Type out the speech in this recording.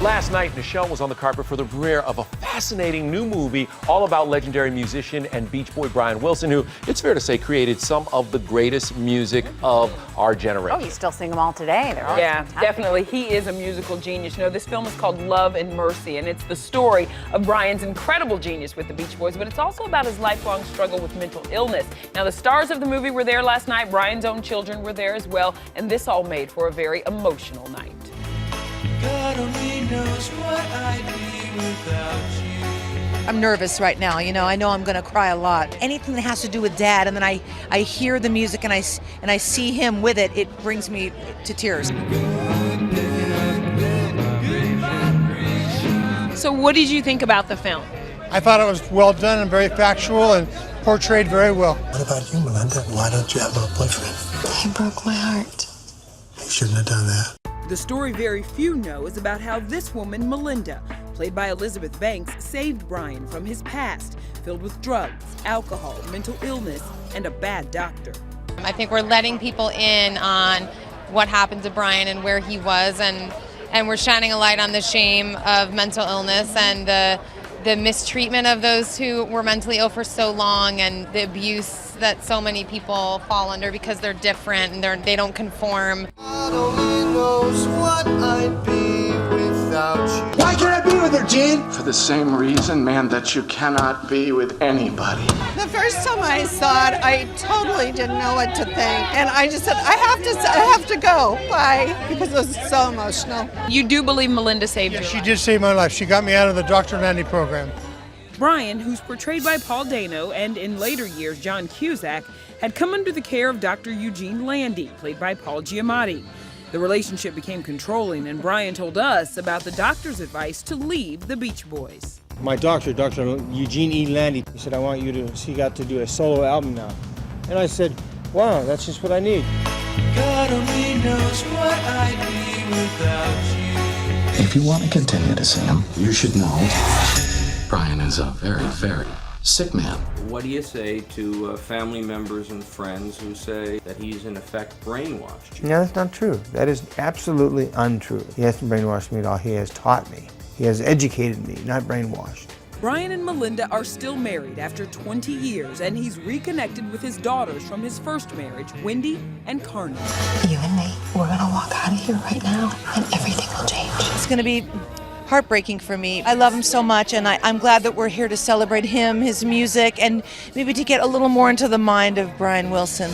Last night, Nichelle was on the carpet for the premiere of a fascinating new movie all about legendary musician and Beach Boy Brian Wilson, who, it's fair to say, created some of the greatest music of our generation. Oh, you still sing them all today. They're all fantastic. Definitely. He is a musical genius. You know, this film is called Love and Mercy, and it's the story of Brian's incredible genius with the Beach Boys, but it's also about his lifelong struggle with mental illness. Now, the stars of the movie were there last night. Brian's own children were there as well, and this all made for a very emotional night. God only knows what I'd be without you. I'm nervous right now, you know. I know I'm going to cry a lot. Anything that has to do with Dad, and then I hear the music and I see him with it, it brings me to tears. So what did you think about the film? I thought it was well done and very factual and portrayed very well. What about you, Melinda? Why don't you have a boyfriend? He broke my heart. He shouldn't have done that. The story very few know is about how this woman, Melinda, played by Elizabeth Banks, saved Brian from his past, filled with drugs, alcohol, mental illness, and a bad doctor. I think we're letting people in on what happened to Brian and where he was, and we're shining a light on the shame of mental illness and the mistreatment of those who were mentally ill for so long, and the abuse that so many people fall under because they're different and they don't conform. God only knows what I'd be without you. Why can't I be with her, Gene? For the same reason, man, that you cannot be with anybody. The first time I saw it, I totally didn't know what to think. And I just said, I have to go. Bye. Because it was so emotional. You do believe Melinda saved your life? She did save my life. She got me out of the Dr. Nanny program. Brian, who's portrayed by Paul Dano and in later years John Cusack, had come under the care of Dr. Eugene Landy, played by Paul Giamatti. The relationship became controlling, and Brian told us about the doctor's advice to leave the Beach Boys. My doctor, Dr. Eugene E. Landy, he said, he got to do a solo album now. And I said, wow, that's just what I need. God only knows what I'd be without you. If you want to continue to sing him, you should know Brian is a very, very sick man. What do you say to family members and friends who say that he's in effect brainwashed you? No, that's not true. That is absolutely untrue. He hasn't brainwashed me at all. He has taught me. He has educated me, not brainwashed. Brian and Melinda are still married after 20 years, and he's reconnected with his daughters from his first marriage, Wendy and Carney. You and me, we're gonna walk out of here right now, and everything will change. It's going to be heartbreaking for me. I love him so much, and I'm glad that we're here to celebrate him, his music, and maybe to get a little more into the mind of Brian Wilson.